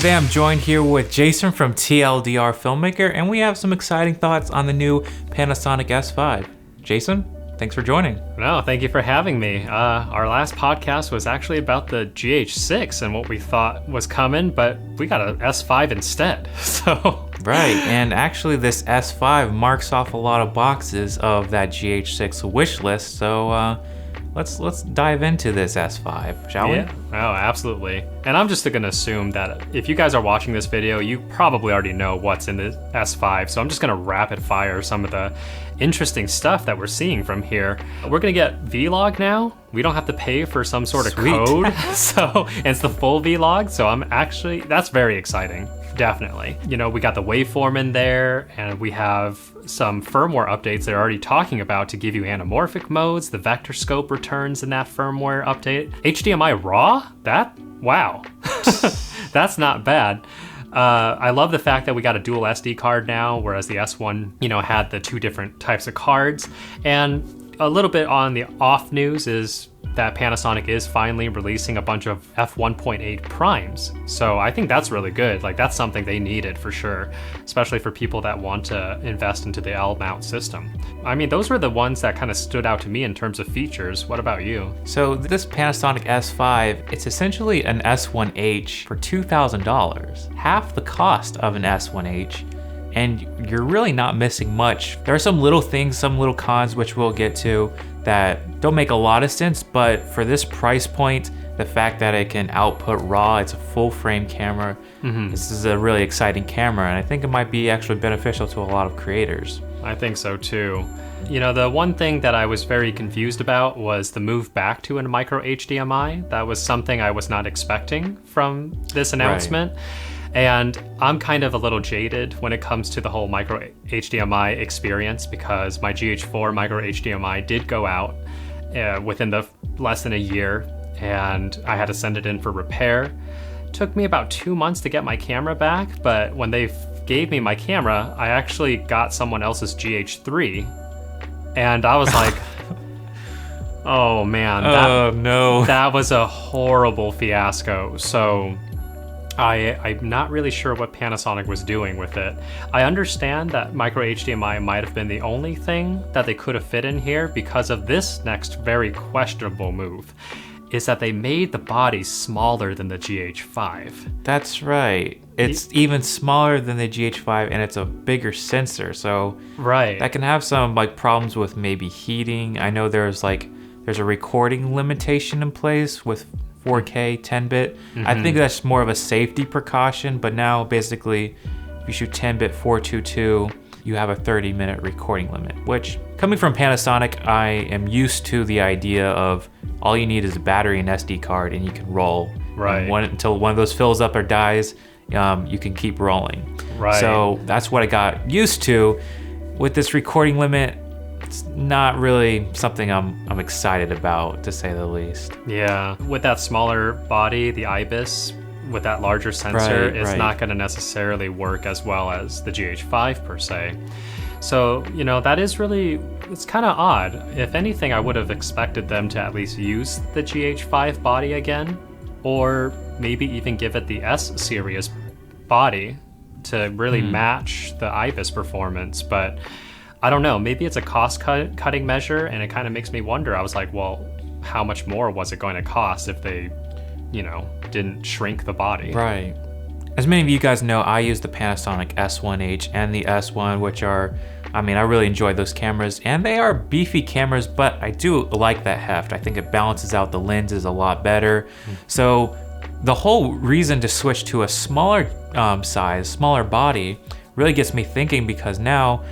Today I'm joined here with Jason from TLDR Filmmaker, and we have some exciting thoughts on the new Panasonic S5. Jason, thanks for joining. No, thank you for having me. Our last podcast was actually about the GH6 and what we thought was coming, but we got an S5 instead, so... Right, and actually this S5 marks off a lot of boxes of that GH6 wish list, so let's dive into this S5, shall we? Oh, absolutely. And I'm just gonna assume that if you guys are watching this video, you probably already know what's in the S5, so I'm just gonna rapid fire some of the interesting stuff that we're seeing from here. We're gonna get Vlog now. We don't have to pay for some sort of code, so it's the full Vlog, so that's very exciting. Definitely. You know, we got the waveform in there, and we have some firmware updates they're already talking about to give you anamorphic modes. The vector scope returns in that firmware update. HDMI RAW? Wow. That's not bad. I love the fact that we got a dual SD card now, whereas the S1, had the two different types of cards. And a little bit on the off news is that Panasonic is finally releasing a bunch of f1.8 primes. So I think that's really good. Like, that's something they needed for sure, especially for people that want to invest into the L-mount system. I mean, those were the ones that kind of stood out to me in terms of features. What about you? So this Panasonic S5, it's essentially an S1H for $2,000, half the cost of an S1H. And you're really not missing much. There are some little things, some little cons, which we'll get to, that don't make a lot of sense, but for this price point, the fact that it can output RAW, it's a full frame camera, This is a really exciting camera, and I think it might be actually beneficial to a lot of creators. I think so too. The one thing that I was very confused about was the move back to a micro HDMI. That was something I was not expecting from this announcement. Right. And I'm kind of a little jaded when it comes to the whole micro HDMI experience because my GH4 micro HDMI did go out within the less than a year, and I had to send it in for repair. Took me about 2 months to get my camera back, but when they gave me my camera, I actually got someone else's GH3, and I was like, oh man, that was a horrible fiasco. So I'm not really sure what Panasonic was doing with it. I understand that micro HDMI might have been the only thing that they could have fit in here because of this next very questionable move, is that they made the body smaller than the GH5. That's right. It's even smaller than the GH5, and it's a bigger sensor, so that can have some problems with maybe heating. I know there's a recording limitation in place with 4K 10-bit. I think that's more of a safety precaution, but now basically if you shoot 10-bit 422, you have a 30-minute recording limit, which coming from Panasonic, I am used to the idea of all you need is a battery and SD card and you can roll. Right. Until one of those fills up or dies, you can keep rolling. Right. So that's what I got used to. With this recording limit, it's not really something I'm excited about, to say the least. Yeah, with that smaller body, the IBIS, with that larger sensor, it's not going to necessarily work as well as the GH5 per se. So, that is really, it's kind of odd. If anything, I would have expected them to at least use the GH5 body again, or maybe even give it the S series body to really match the IBIS performance, but I don't know, maybe it's a cost-cutting measure, and it kind of makes me wonder. I was like, well, how much more was it going to cost if they, didn't shrink the body? Right. As many of you guys know, I use the Panasonic S1H and the S1, which are, I really enjoy those cameras, and they are beefy cameras, but I do like that heft. I think it balances out the lenses a lot better. So the whole reason to switch to a smaller size, smaller body, really gets me thinking, because now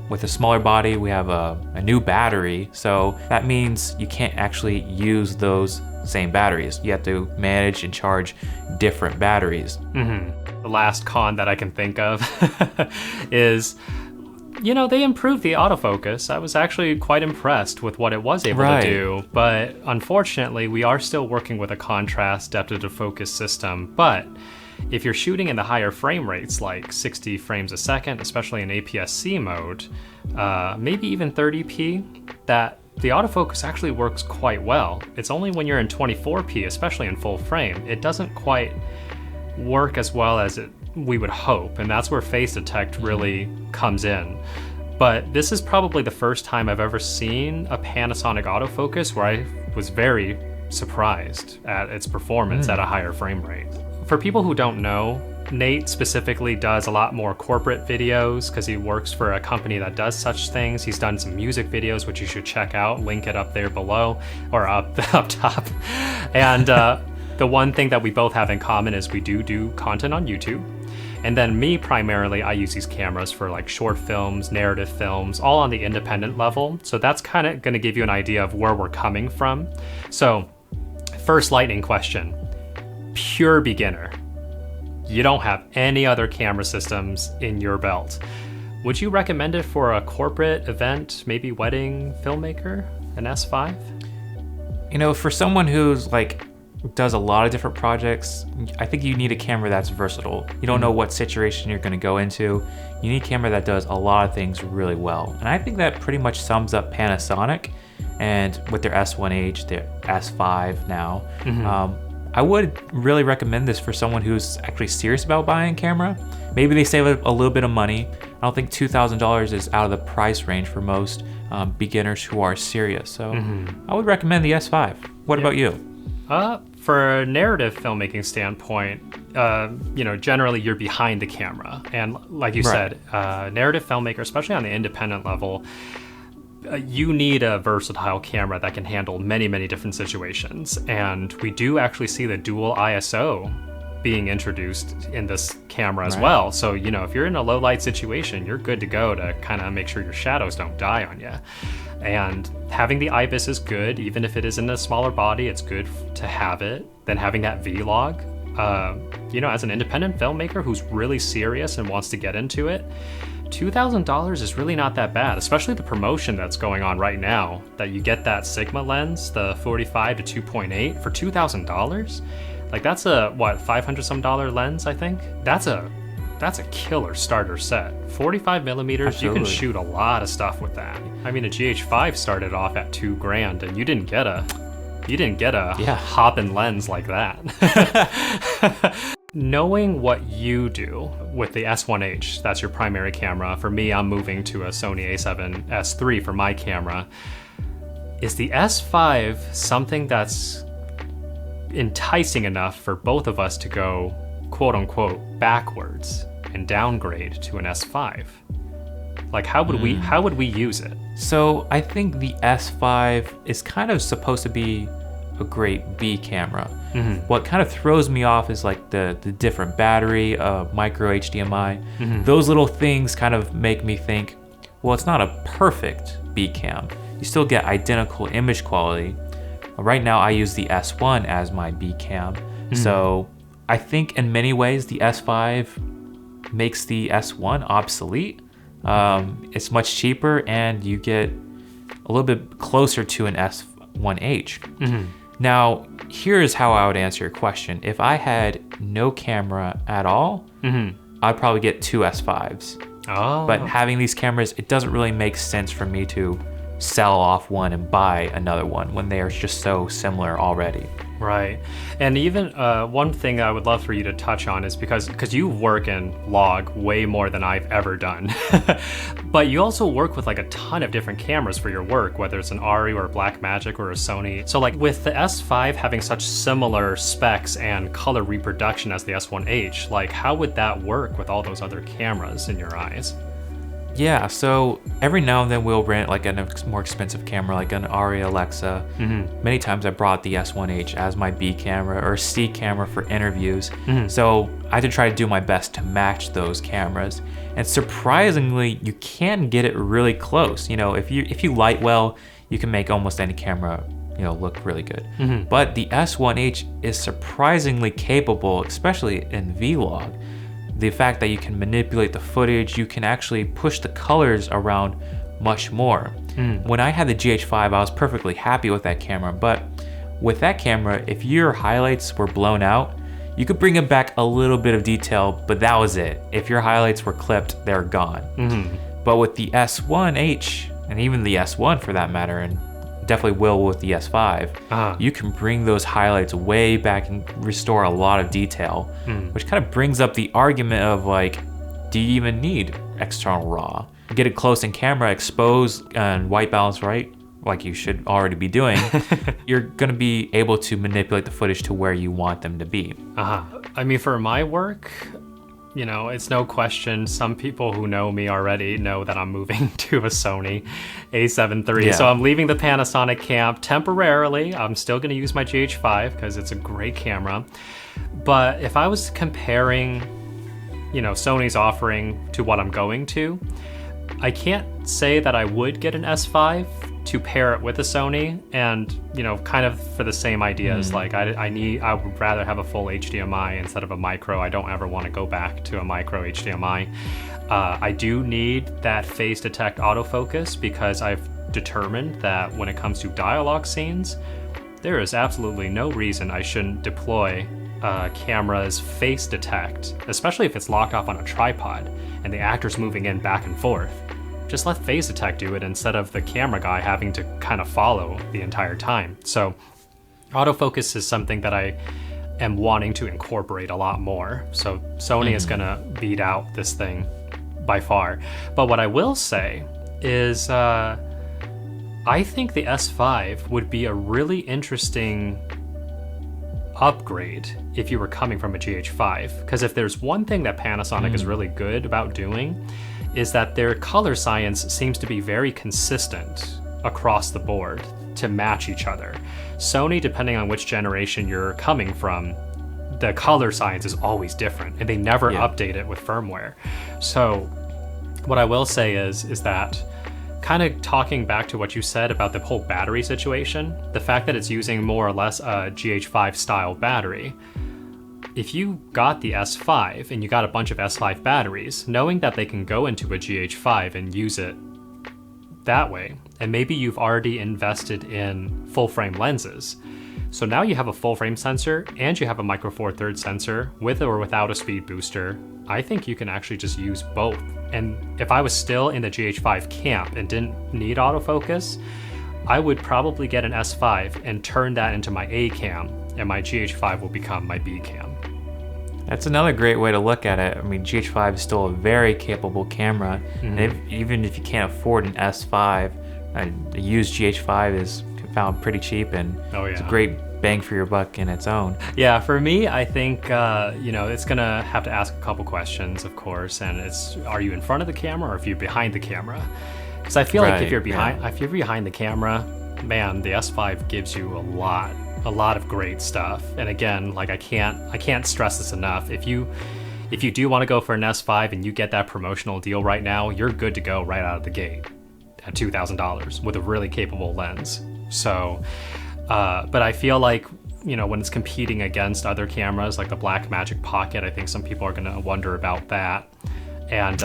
with a smaller body, we have a new battery. So that means you can't actually use those same batteries. You have to manage and charge different batteries. The last con that I can think of is, they improved the autofocus. I was actually quite impressed with what it was able to do, but unfortunately, we are still working with a contrast depth of focus system. But if you're shooting in the higher frame rates, like 60 frames a second, especially in APS-C mode, maybe even 30p, that the autofocus actually works quite well. It's only when you're in 24p, especially in full frame, it doesn't quite work as well as we would hope, and that's where Phase Detect really comes in. But this is probably the first time I've ever seen a Panasonic autofocus where I was very surprised at its performance at a higher frame rate. For people who don't know, Nate specifically does a lot more corporate videos because he works for a company that does such things. He's done some music videos, which you should check out. Link it up there below, or up top. And the one thing that we both have in common is we do content on YouTube. And then me, primarily, I use these cameras for like short films, narrative films, all on the independent level. So that's kind of going to give you an idea of where we're coming from. So first lightning question, pure beginner. You don't have any other camera systems in your belt. Would you recommend it for a corporate event, maybe wedding filmmaker, an S5? You know, for someone who's like does a lot of different projects, I think you need a camera that's versatile. You don't know what situation you're going to go into. You need a camera that does a lot of things really well. And I think that pretty much sums up Panasonic, and with their S1H, their S5 now. I would really recommend this for someone who's actually serious about buying a camera. Maybe they save a little bit of money. I don't think $2,000 is out of the price range for most beginners who are serious. So I would recommend the S5. What about you? For a narrative filmmaking standpoint, generally you're behind the camera. And like you said, narrative filmmaker, especially on the independent level, you need a versatile camera that can handle many, many different situations. And we do actually see the dual ISO being introduced in this camera as well. So, if you're in a low light situation, you're good to go to kind of make sure your shadows don't die on you. And having the IBIS is good, even if it is in a smaller body, it's good to have it. Then having that V-Log, as an independent filmmaker who's really serious and wants to get into it, $2,000 is really not that bad, especially the promotion that's going on right now, that you get that Sigma lens, the 45 to 2.8 for $2,000. Like that's a, $500 some lens, I think? That's a killer starter set. 45 millimeters, Absolutely. You can shoot a lot of stuff with that. I mean, a GH5 started off at $2,000 and you didn't get a hopping lens like that. Knowing what you do with the S1H, that's your primary camera. For me, I'm moving to a Sony a7S III for my camera. Is the S5 something that's enticing enough for both of us to go, quote unquote, backwards and downgrade to an S5? Like, how would we use it? So I think the S5 is kind of supposed to be a great B camera. What kind of throws me off is like the different battery, micro HDMI. Those little things kind of make me think, well, it's not a perfect B cam. You still get identical image quality. Right now I use the S1 as my B cam. So I think in many ways the S5 makes the S1 obsolete. It's much cheaper and you get a little bit closer to an S1H. Now, here's how I would answer your question. If I had no camera at all, I'd probably get two S5s. But having these cameras, it doesn't really make sense for me to sell off one and buy another one when they are just so similar already. Right. And even one thing I would love for you to touch on is because you work in log way more than I've ever done. But you also work with like a ton of different cameras for your work, whether it's an ARRI or a Blackmagic or a Sony. So like with the S5 having such similar specs and color reproduction as the S1H, like how would that work with all those other cameras in your eyes? Yeah, so every now and then we'll rent like a more expensive camera, like an ARRI Alexa. Many times I brought the S1H as my B camera or C camera for interviews. So I had to try to do my best to match those cameras. And surprisingly, you can get it really close. You know, if you light well, you can make almost any camera, look really good. But the S1H is surprisingly capable, especially in Vlog. The fact that you can manipulate the footage, you can actually push the colors around much more. When I had the GH5, I was perfectly happy with that camera, but with that camera, if your highlights were blown out, you could bring it back a little bit of detail, but that was it. If your highlights were clipped, they're gone. But with the S1H, and even the S1 for that matter, and definitely will with the S5, you can bring those highlights way back and restore a lot of detail, which kind of brings up the argument of like, do you even need external RAW? Get it close in camera, expose and white balance right, like you should already be doing. You're going to be able to manipulate the footage to where you want them to be. I mean, for my work, you know, it's no question. Some people who know me already know that I'm moving to a Sony a7 III. So I'm leaving the Panasonic camp temporarily. I'm still going to use my GH5 because it's a great camera. But if I was comparing, you know, Sony's offering to what I'm going to, I can't say that I would get an S5 to pair it with a Sony, and you know, kind of for the same ideas. Like I would rather have a full HDMI instead of a micro. I don't ever want to go back to a micro HDMI. I do need that phase detect autofocus because I've determined that when it comes to dialogue scenes, there is absolutely no reason I shouldn't deploy camera's face detect, especially if it's locked off on a tripod and the actor's moving in back and forth. Just let phase detect do it instead of the camera guy having to kind of follow the entire time. So autofocus is something that I am wanting to incorporate a lot more. So Sony is gonna beat out this thing by far. But what I will say is I think the S5 would be a really interesting upgrade if you were coming from a GH5. Because if there's one thing that Panasonic is really good about doing, is that their color science seems to be very consistent across the board to match each other. Sony, depending on which generation you're coming from, the color science is always different, and they never update it with firmware. So what I will say is that, kind of talking back to what you said about the whole battery situation, the fact that it's using more or less a GH5 style battery, if you got the S5 and you got a bunch of S5 batteries, knowing that they can go into a GH5 and use it that way, and maybe you've already invested in full frame lenses. So now you have a full frame sensor and you have a micro four thirds sensor with or without a speed booster. I think you can actually just use both. And if I was still in the GH5 camp and didn't need autofocus, I would probably get an S5 and turn that into my A cam, and my GH5 will become my B cam. That's another great way to look at it. I mean, GH5 is still a very capable camera. And even if you can't afford an S5, a used GH5 is found pretty cheap, and it's a great bang for your buck in its own. Yeah, for me, I think, you know, it's gonna have to ask a couple questions, of course, and it's, are you in front of the camera or if you're behind the camera? Because I feel like if you're behind the camera, man, the S5 gives you a lot of great stuff. And again, like I can't stress this enough. If you do want to go for an S5 and you get that promotional deal right now, you're good to go right out of the gate at $2,000 with a really capable lens. So, but I feel like, you know, when it's competing against other cameras like the Blackmagic Pocket, I think some people are going to wonder about that. And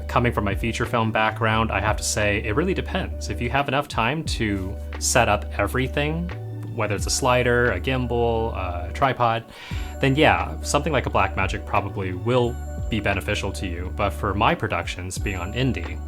coming from my feature film background, I have to say it really depends. If you have enough time to set up everything, whether it's a slider, a gimbal, a tripod, then yeah, something like a Blackmagic probably will be beneficial to you. But for my productions being on indie,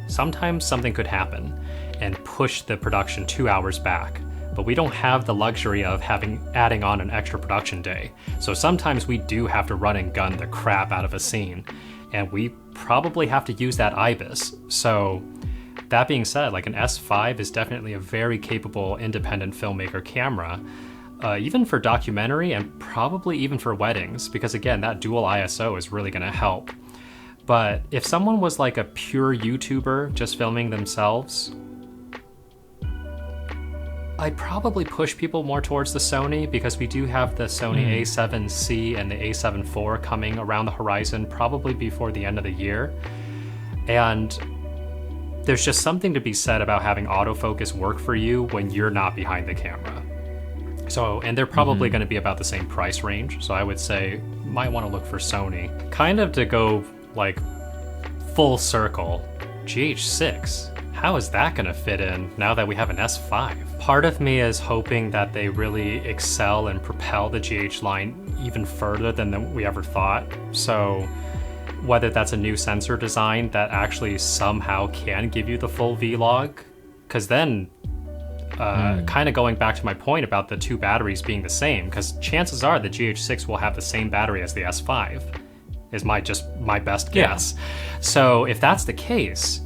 sometimes something could happen and push the production 2 hours back. But we don't have the luxury of adding on an extra production day. So sometimes we do have to run and gun the crap out of a scene, and we probably have to use that IBIS. So that being said, like an S5 is definitely a very capable independent filmmaker camera, even for documentary and probably even for weddings, because again, that dual ISO is really gonna help. But if someone was like a pure YouTuber just filming themselves, I'd probably push people more towards the Sony, because we do have the Sony a7C and the a7 IV coming around the horizon probably before the end of the year. And there's just something to be said about having autofocus work for you when you're not behind the camera. So, and they're probably going to be about the same price range. So I would say might want to look for Sony. Kind of to go like full circle, GH6. How is that going to fit in now that we have an S5? Part of me is hoping that they really excel and propel the GH line even further than we ever thought. So whether that's a new sensor design that actually somehow can give you the full vlog, Because then, kind of going back to my point about the two batteries being the same, because chances are the GH6 will have the same battery as the S5, is my best guess. So if that's the case,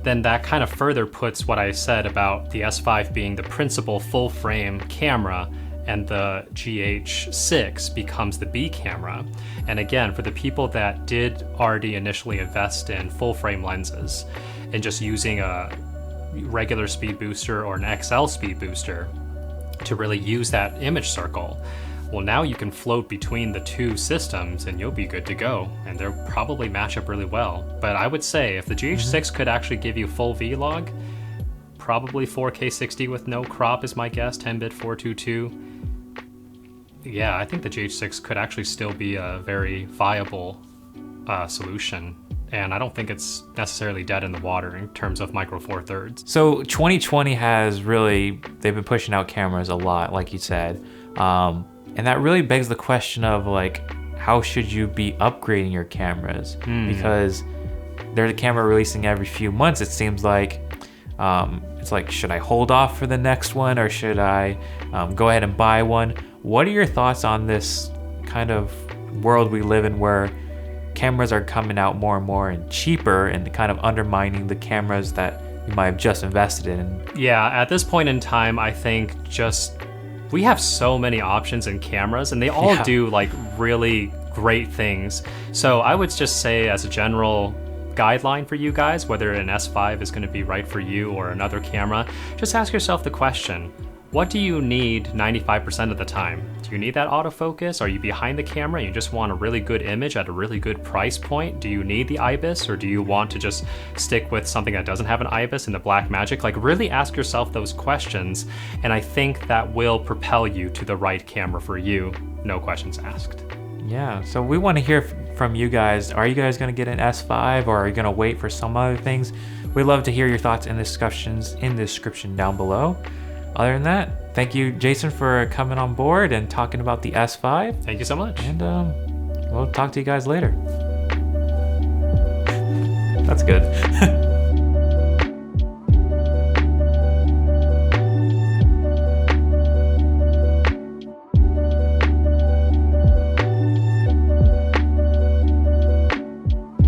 then that kind of further puts what I said about the S5 being the principal full frame camera, and the GH6 becomes the B camera. And again, for the people that did already initially invest in full frame lenses and just using a regular speed booster or an XL speed booster to really use that image circle, well, now you can float between the two systems and you'll be good to go, and they'll probably match up really well. But I would say if the GH6 could actually give you full V-Log, probably 4K 60 with no crop is my guess, 10-bit 422. Yeah, I think the GH6 could actually still be a very viable solution. And I don't think it's necessarily dead in the water in terms of micro four thirds. So 2020 has really, they've been pushing out cameras a lot, like you said. And that really begs the question of like, how should you be upgrading your cameras? Because there's a camera releasing every few months. It seems like it's like, should I hold off for the next one, or should I go ahead and buy one? What are your thoughts on this kind of world we live in where cameras are coming out more and more and cheaper and kind of undermining the cameras that you might have just invested in? Yeah, at this point in time, I think we have so many options in cameras, and they all do like really great things. So I would just say, as a general guideline for you guys, whether an S5 is going to be right for you or another camera, just ask yourself the question, what do you need 95% of the time? Do you need that autofocus? Are you behind the camera and you just want a really good image at a really good price point? Do you need the IBIS, or do you want to just stick with something that doesn't have an IBIS in the Blackmagic? Like, really ask yourself those questions, and I think that will propel you to the right camera for you, no questions asked. Yeah, so we want to hear from you guys. Are you guys going to get an S5, or are you going to wait for some other things? We'd love to hear your thoughts and discussions in the description down below. Other than that, thank you, Jason, for coming on board and talking about the S5. Thank you so much. And we'll talk to you guys later. That's good.